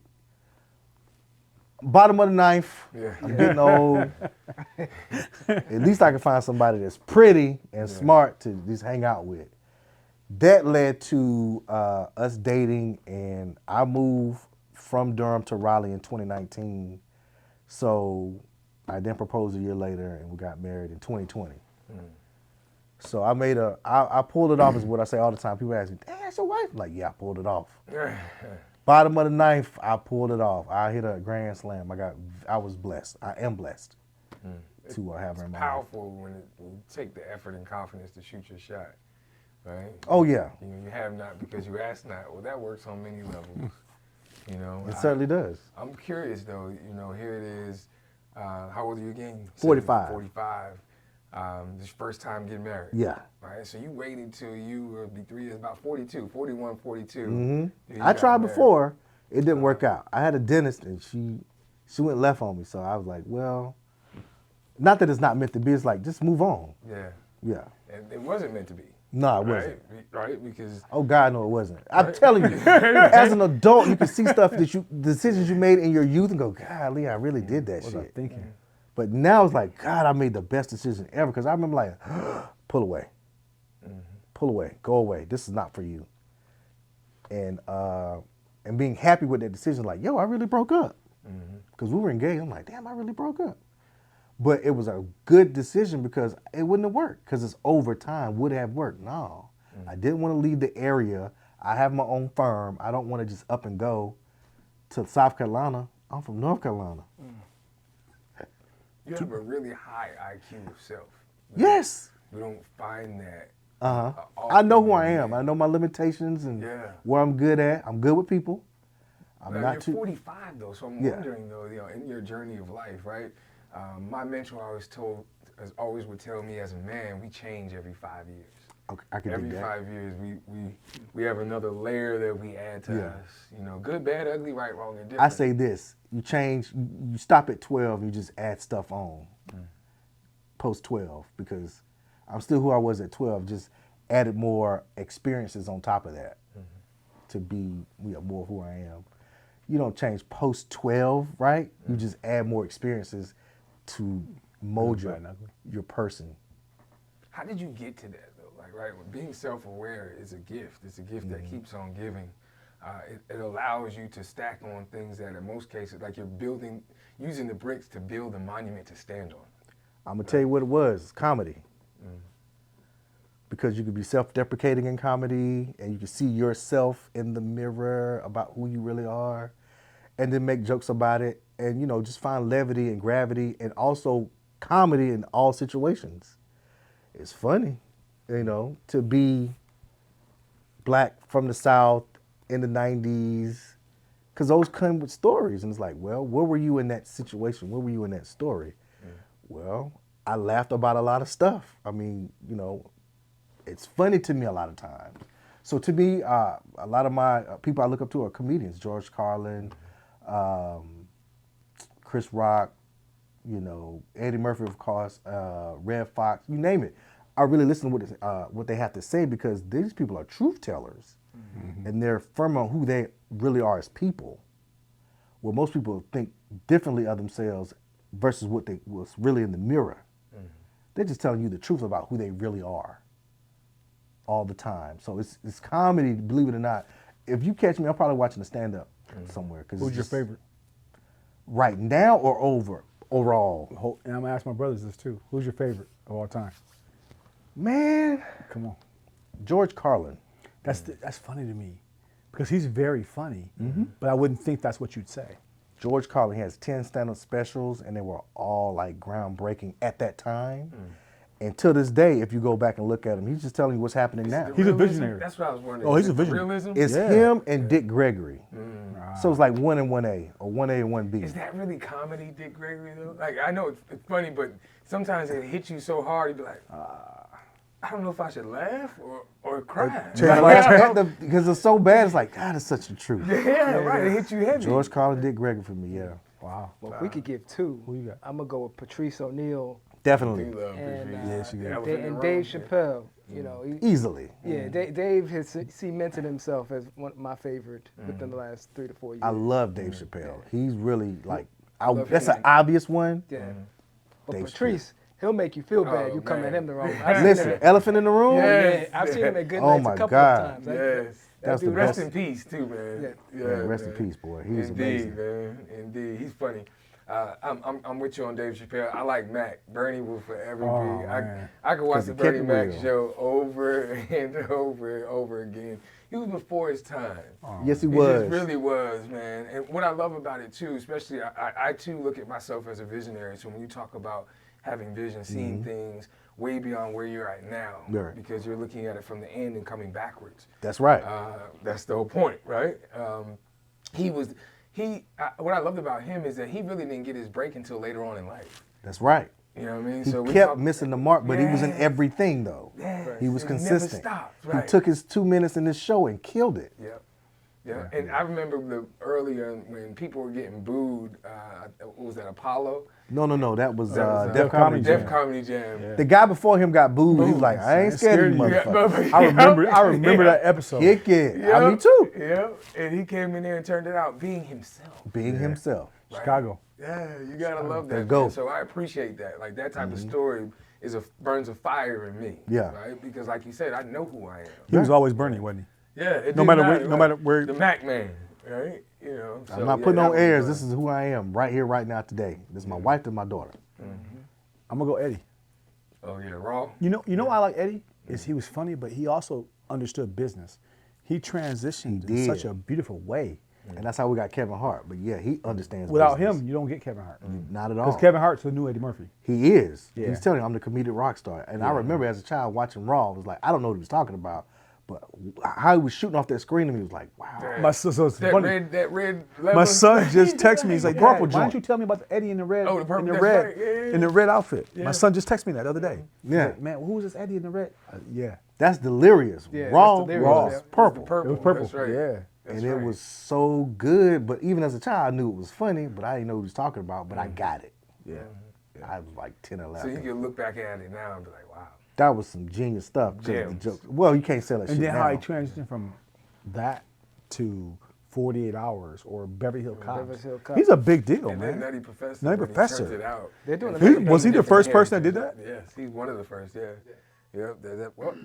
Bottom of the ninth. Yeah. I'm getting old. At least I can find somebody that's pretty and smart to just hang out with. That led to us dating, and I moved from Durham to Raleigh in 2019. So I then proposed a year later, and we got married in 2020. So I pulled it off is what I say all the time. People ask me, "Hey, that's your wife?" I'm like, yeah, I pulled it off. Bottom of the ninth, I pulled it off. I hit a grand slam. I was blessed. I am blessed to have her in my life. It's powerful when you take the effort and confidence to shoot your shot, right? Oh yeah. You have not because you ask not. Well, that works on many levels. It certainly does. I'm curious though. Here it is. How old are you again? 45. 45. This first time getting married. Yeah. Right. So you waited till you would be 3 years, about 42, 41, 42. Mm-hmm. I tried before. It didn't work out. I had a dentist and she went left on me. So I was like, well, not that it's not meant to be. It's like, just move on. Yeah. Yeah. And it wasn't meant to be. No, it wasn't. Right? Because. Oh, God, no, it wasn't. I'm telling you, as an adult, you can see stuff decisions you made in your youth and go, golly, I really did that shit. What was I thinking? But now it's like, God, I made the best decision ever. Because I remember like, pull away. Pull away. Go away. This is not for you. And being happy with that decision, like, yo, I really broke up. Because we were engaged. I'm like, damn, I really broke up. But it was a good decision because it wouldn't have worked. Because it's over time. Would it have worked? No. I didn't want to leave the area. I have my own firm. I don't want to just up and go to South Carolina. I'm from North Carolina. You have a really high IQ self. Yes. We don't find that. I know who I am. I know my limitations and where I'm good at. I'm good with people. You're 45 though, so I'm wondering though, in your journey of life, right? My mentor always would tell me as a man, we change every 5 years. Okay, I can every do that. 5 years, we have another layer that we add to us. Good, bad, ugly, right, wrong, and different. I say this: you change. You stop at 12. You just add stuff on. Post 12, because I'm still who I was at 12. Just added more experiences on top of that to be more who I am. You don't change post 12, right? You just add more experiences to mold your person. How did you get to that though? Like, right, being self-aware is a gift. It's a gift that keeps on giving. It allows you to stack on things that in most cases, like you're using the bricks to build a monument to stand on. I'm gonna tell you what it was, comedy. Because you could be self-deprecating in comedy and you can see yourself in the mirror about who you really are and then make jokes about it and, just find levity and gravity and also comedy in all situations. It's funny, to be black from the South in the 90s, because those come with stories. And it's like, well, where were you in that situation? Where were you in that story? Well, I laughed about a lot of stuff. I mean, it's funny to me a lot of times. So to me, a lot of my people I look up to are comedians. George Carlin, Chris Rock, Eddie Murphy, of course, Red Fox, you name it. I really listen to what they have to say because these people are truth tellers. And they're firm on who they really are as people. where most people think differently of themselves versus what they was really in the mirror. They're just telling you the truth about who they really are all the time. So it's comedy, believe it or not. If you catch me, I'm probably watching a stand-up somewhere. Who's your favorite? Right now or overall? And I'm gonna ask my brothers this too. Who's your favorite of all time? Man, Come on. George Carlin. That's funny to me because he's very funny, but I wouldn't think that's what you'd say. George Carlin, he has 10 stand-up specials, and they were all like groundbreaking at that time. And to this day, if you go back and look at him, he's just telling you what's happening now. He's a visionary. That's what I was wondering. Oh, he's Is a it visionary. Realism? It's him and Dick Gregory. So it's like 1 and 1A or 1A and 1B. Is that really comedy, Dick Gregory, though? Like, I know it's funny, but sometimes it hits you so hard, you'd be like, I don't know if I should laugh or cry. Because it's so bad, it's like, God, it's such the truth. Yeah, right. It hits you heavy. George Carlin, Dick Gregory for me, yeah. Wow. Well, if we could give two, Who you got? I'm gonna go with Patrice O'Neal Definitely. and Dave Chappelle. You know, Easily. yeah, Dave has cemented himself as one of my favorite within the last 3 to 4 years. I love Dave Chappelle. He's really like, love that's him. an obvious one. Yeah, but Dave Patrice, he'll make you feel bad. Oh, you come man. at him the wrong way. Listen, Elephant in the Room? Yeah, I've seen him at Good Oh Nights my a couple God. of times. Yes. That's the Rest best. in peace, too, man. Yeah. Rest in man. peace, boy. He was Indeed, amazing. man. Indeed. He's funny. I'm with you on Dave Chappelle. I like Mac. Bernie will forever be. man. I could watch 'Cause the he kept Bernie it Mac real. show over and over and over again. He was before his time. Yes, he He was. just really was, man. And what I love about it too, especially I too look at myself as a visionary. So when you talk about having vision, seeing things way beyond where you're at now, Right. because you're looking at it from the end and coming backwards. That's right. That's the whole point, right? What I loved about him is that he really didn't get his break until later on in life. That's right. You know what I mean? He we kept talk- missing the mark, but he was in Yeah. everything, though. Yeah. He was He never consistent. stopped, He right. took his 2 minutes in this show and killed it. Yeah. Yeah, and I remember the earlier when people were getting booed. What was that, Apollo? No, that was That was, Def Comedy Def Jam. Comedy Jam. The guy before him got booed. He was like, I ain't scared of you, Yeah, motherfucker. I remember that episode. Kick it. Yeah, Me too. Yeah, and he came in there and turned it out, being himself. Being himself. Chicago. Yeah, you gotta love that. Let's go. Man. So I appreciate that. Like that type of story burns a fire in me. Yeah. Right? Because like you said, I know who I am. He was always Bernie, wasn't Yeah. It No didn't matter matter, no matter where- The Mac Man, right? You know. I'm not putting on airs. This is who I am right here, right now, today. This is my wife and my daughter. he? I'm gonna go Eddie. Oh yeah, Raw. You know why I like Eddie is he was funny, but he also understood business. He transitioned in did. such a beautiful way. And that's how we got Kevin Hart. But yeah, he understands Without business. him, you don't get Kevin Hart. Not at all. Because Kevin Hart's the new Eddie Murphy. He is. Yeah. He's telling you, I'm the comedic rock star. And I remember as a child watching Raw, it was like, I don't know what he was talking about, but how he was shooting off that screen, and he was like, wow. My son, so it's That funny. red My leather. son just texted me. He's like, Purple Dad, why joint. don't you tell me about the Eddie in the red? Oh, the purple, in the that's red, right. Yeah. in the red outfit. My son just texted me that the other day. He's Yeah. like, man, who was this Eddie in the red? Yeah, That's delirious. Yeah, Raw that's delirious. was Yeah. purple. Purple. it was purple. That's right. Yeah, That's And it right. was so good. But even as a child, I knew it was funny, but I didn't know what he was talking about, but I got it. yeah. I was like 10 or So 11. you can look back at it now and be like, wow. That was some genius stuff. Just the Gems. jokes. Well, you can't sell that And shit then now. how he transitioned from that to 48 Hours or Beverly Hills Cop. Beverly Hills Cop. He's a big deal, And then man. Nutty Professor. Nutty when he Professor. turns it out. They're doing He- amazing. was he the Different first person that did characters. that? Yes, he's one of the first, yeah. Yep. Well,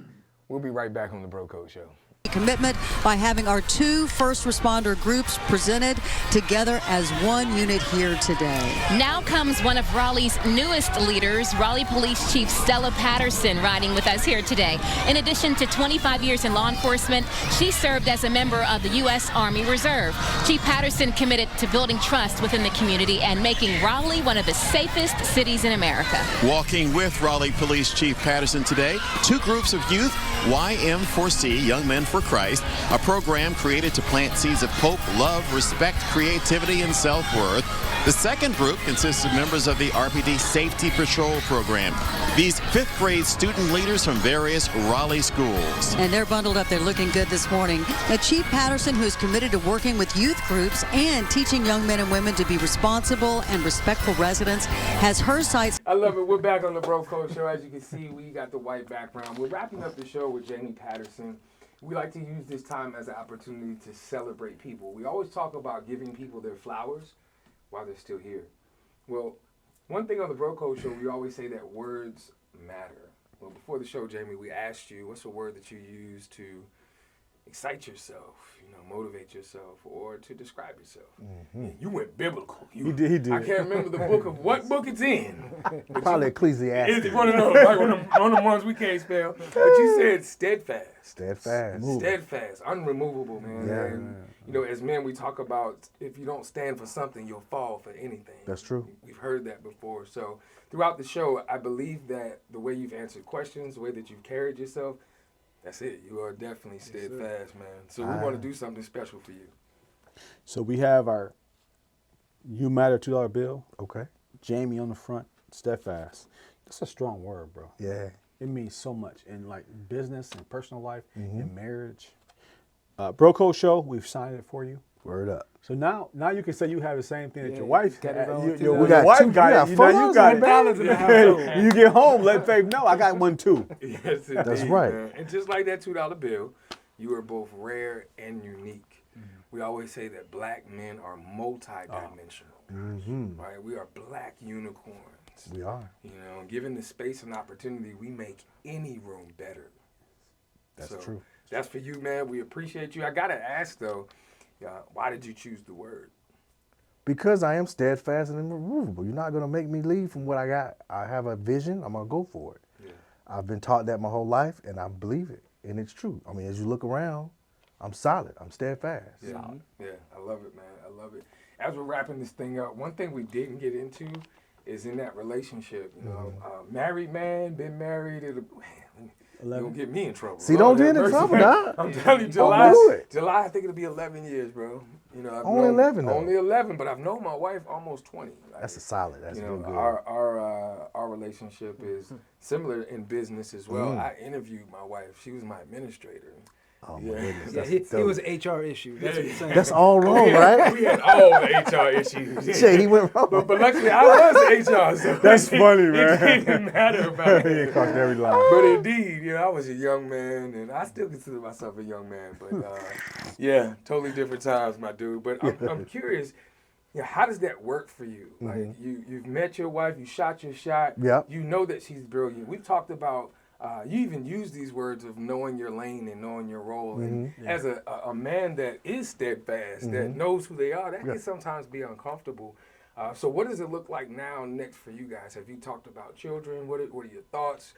we'll be right back on the Bro Code Show. Commitment by having our two first responder groups presented together as one unit here today. Now comes one of Raleigh's newest leaders, Raleigh Police Chief Stella Patterson, riding with us here today. In addition to 25 years in law enforcement, she served as a member of the U.S. Army Reserve. Chief Patterson committed to building trust within the community and making Raleigh one of the safest cities in America. Walking with Raleigh Police Chief Patterson today, two groups of youth, YM4C, Young Men for Christ, a program created to plant seeds of hope, love, respect, creativity, and self-worth. The second group consists of members of the RPD Safety Patrol program. These fifth grade student leaders from various Raleigh schools. And they're bundled up. They're looking good this morning. Now, Chief Patterson, who's committed to working with youth groups and teaching young men and women to be responsible and respectful residents, has her sights. I love it. We're back on the Bro Code Show. As you can see, we got the white background. We're wrapping up the show with Jamie Patterson. we like to use this time as an opportunity to celebrate people. We always talk about giving people their flowers while they're still here. Well, one thing on the Bro Code Show, we always say that words matter. Well, before the show, Jamie, we asked you, what's a word that you use to excite yourself, motivate yourself, or to describe yourself? And you went biblical. He did. I can't remember the book of what book it's in. Probably Ecclesiastes. It's one of those, like one of the ones we can't spell. But you said steadfast. Steadfast, unremovable, man. Yeah. And, as men, we talk about if you don't stand for something, you'll fall for anything. That's true. We've heard that before. So throughout the show, I believe that the way you've answered questions, the way that you've carried yourself, that's it. You are definitely steadfast, man. So we want to do something special for you. So we have our You Matter $2 bill. Okay. Jamie on the front, steadfast. That's a strong word, bro. Yeah. It means so much in like business and personal life and marriage. Bro Code Show, we've signed it for you. Word up. So now you can say you have the same thing that your wife got. We got wife two. got it. Now you got $4 in the house. You get home, let Faith know I got one too. Yes, indeed, That's right. man. And just like that $2 bill, you are both rare and unique. We always say that black men are multi-dimensional. Right? We are black unicorns. We are. Given the space and opportunity, we make any room better. That's true. That's for you, man. We appreciate you. I gotta ask though, why did you choose the word? Because I am steadfast and immovable. You're not going to make me leave from what I got. I have a vision. I'm going to go for it. Yeah. I've been taught that my whole life, and I believe it. And it's true. I mean, as you look around, I'm solid. I'm steadfast. Yeah, yeah, I love it, man. I love it. As we're wrapping this thing up, one thing we didn't get into is in that relationship. Married man, been married. You don't get me in trouble. See, don't get in trouble, dog. I'm telling you, Don't do it. July, I think it'll be 11 years, bro. Only 11, though. Only 11, but I've known my wife almost 20. That's a solid. That's real good. Our relationship is similar in business as well. I interviewed my wife. She was my administrator. Oh, my goodness. Yeah, he was an HR issue. That's what you're saying. That's all wrong, right? We had all the HR issues. Shit, he went wrong. But luckily, I was HR. So That's funny, man. It didn't matter about it. He crossed every line. But indeed, I was a young man, and I still consider myself a young man. But yeah, totally different times, my dude. But I'm curious, how does that work for you? Like you've met your wife, you shot your shot. Yep. You know that she's brilliant. We've talked about. You even use these words of knowing your lane and knowing your role. And as a man that is steadfast, that knows who they are, that can sometimes be uncomfortable. So what does it look like now next for you guys? Have you talked about children? What are your thoughts?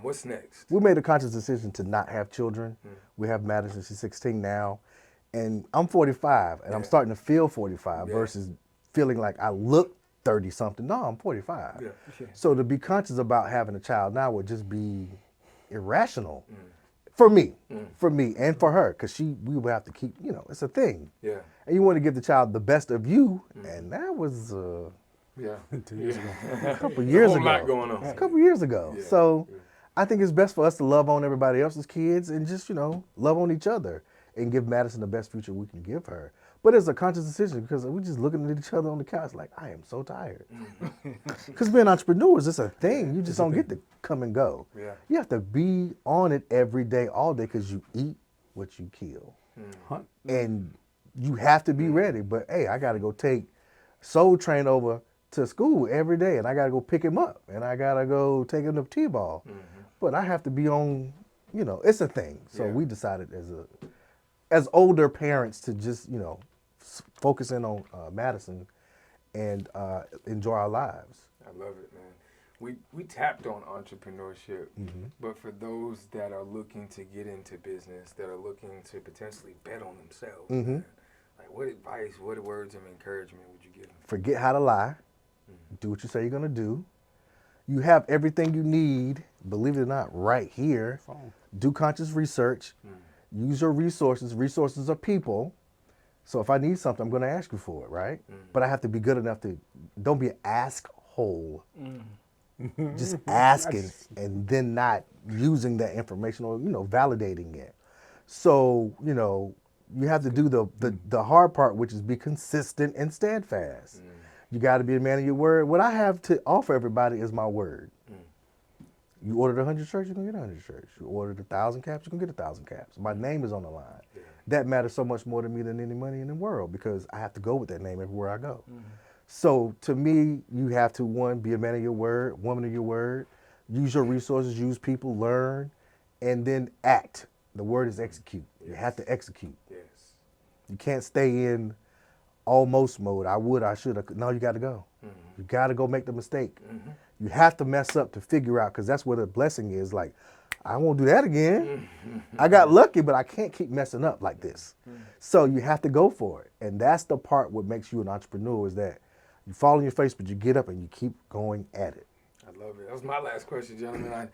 What's next? We made a conscious decision to not have children. We have Madison. She's 16 now. And I'm 45, and I'm starting to feel 45 versus feeling like I look 30-something. No, I'm 45. Yeah. So to be conscious about having a child now would just be irrational for me, and for her, because we would have to keep, it's a thing. Yeah. And you want to give the child the best of you, and that was 2 years ago. a couple years ago. A lot going on. A couple years ago. So I think it's best for us to love on everybody else's kids and just, love on each other and give Madison the best future we can give her. But it's a conscious decision because we're just looking at each other on the couch like, I am so tired. Because being entrepreneurs, it's a thing. You just don't get to come and go. Yeah. You have to be on it every day, all day, because you eat what you kill. And you have to be ready. But, hey, I got to go take Soul Train over to school every day, and I got to go pick him up, and I got to go take him to T-ball. But I have to be on, it's a thing. So we decided as older parents to just, focus in on Madison and enjoy our lives. I love it, man. We tapped on entrepreneurship, but for those that are looking to get into business, that are looking to potentially bet on themselves, man, like what advice, what words of encouragement would you give them? Forget how to lie. Do what you say you're going to do. You have everything you need, believe it or not, right here. Do conscious research. Use your resources. Resources are people. So if I need something, I'm going to ask you for it, right? But I have to be good enough to, don't be an ask-hole. Just asking and then not using that information or, validating it. So, you have to do the hard part, which is be consistent and steadfast. You got to be a man of your word. What I have to offer everybody is my word. You ordered 100 shirts, you're gonna get 100 shirts. You ordered 1,000 caps, you're gonna get 1,000 caps. My name is on the line. Yeah. That matters so much more to me than any money in the world because I have to go with that name everywhere I go. Mm-hmm. So to me, you have to, one, be a man of your word, woman of your word, use your resources, use people, learn, and then act. The word is execute. Yes. You have to execute. Yes. You can't stay in almost mode. I would, I should. No, you got to go. Mm-hmm. You got to go make the mistake. Mm-hmm. You have to mess up to figure out, because that's where the blessing is. Like, I won't do that again. Mm-hmm. I got lucky, but I can't keep messing up like this. Mm-hmm. So you have to go for it. And that's the part what makes you an entrepreneur is that you fall on your face, but you get up and you keep going at it. I love it. That was my last question, gentlemen.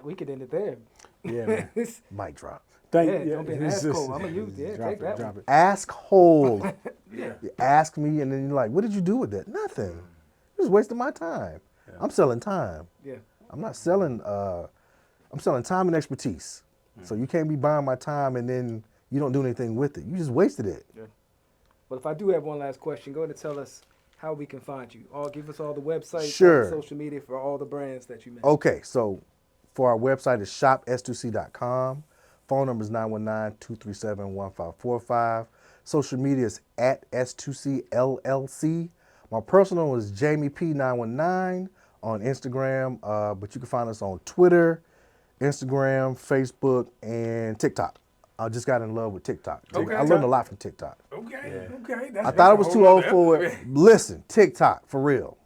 We could end it there. Yeah, man. Mic drop. Don't be an asshole. I'm going to use take that one. Asshole. Yeah. You ask me, and then you're like, what did you do with that? Nothing. You're just wasting my time. Yeah. I'm selling time. Yeah. I'm not selling, I'm selling time and expertise. So you can't be buying my time and then you don't do anything with it. You just wasted it. Yeah. But if I do have one last question, go ahead and tell us how we can find you. Give us all the websites, sure. all the social media for all the brands that you mentioned. Okay, so for our website is shops2c.com. Phone number is 919-237-1545. Social media is at S2C LLC. My personal is Jamie P919 on Instagram, but you can find us on Twitter, Instagram, Facebook, and TikTok. I just got in love with TikTok. Okay. I learned a lot from TikTok. Okay, yeah. okay. I thought I was too old for it. Listen, TikTok, for real.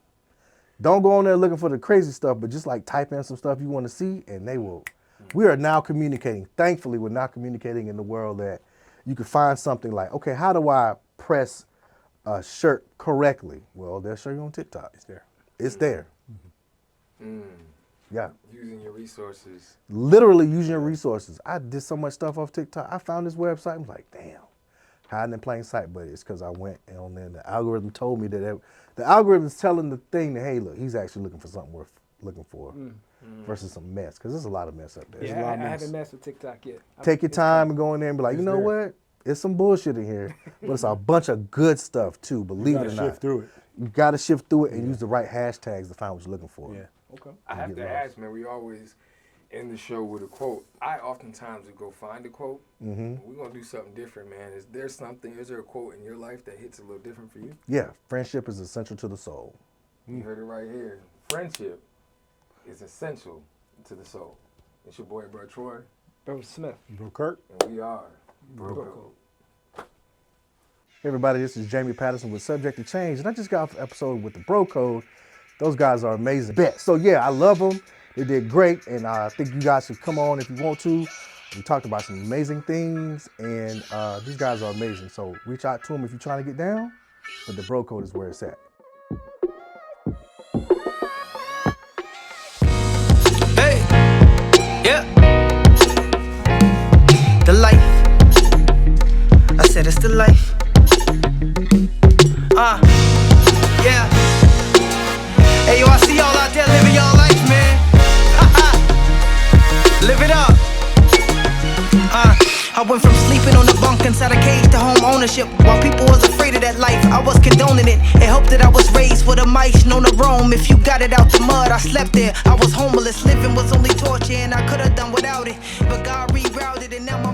Don't go on there looking for the crazy stuff, but just like type in some stuff you want to see, and they will. We are now communicating. Thankfully, we're now communicating in the world that you can find something like, okay, how do I press a shirt correctly? Well, they'll show you on TikTok. It's there. It's there. Mm-hmm. Yeah. Using your resources. Literally using your resources. I did so much stuff off TikTok. I found this website. I'm like, damn. Hiding in plain sight, but it's because I went and then the algorithm told me that the algorithm's telling the thing that, hey, look, he's actually looking for something worth looking for versus some mess, because there's a lot of mess up there. Yeah, I haven't messed with TikTok yet. Take your time and go in there and be like, you know what? It's some bullshit in here, but it's a bunch of good stuff too, believe it or not. Shift through it. You got to shift through it and use the right hashtags to find what you're looking for. Yeah. Okay. I have to ask, man, we always end the show with a quote. I oftentimes would go find a quote. Mm-hmm. We're going to do something different, man. Is there a quote in your life that hits a little different for you? Yeah. Friendship is essential to the soul. You heard it right here. Friendship is essential to the soul. It's your boy, Bro Troy. Bro Smith. Bro Kirk. And we are Bro Code. Hey everybody, this is Jamie Patterson with Subject to Change, and I just got off an episode with the Bro Code. Those guys are amazing. So yeah, I love them. They did great, and I think you guys should come on if you want to. We talked about some amazing things, and these guys are amazing. So reach out to them if you're trying to get down, but the Bro Code is where it's at. Hey, yeah. The life. I said it's the life. Yeah. Hey, yo, I see y'all out there living y'all life, man. Live it up. I went from sleeping on the bunk inside a cage to home ownership. While people was afraid of that life, I was condoning it. And hoped that I was raised with a mice known to roam. If you got it out the mud, I slept there. I was homeless, living was only torture, and I could have done without it. But God rerouted, and now my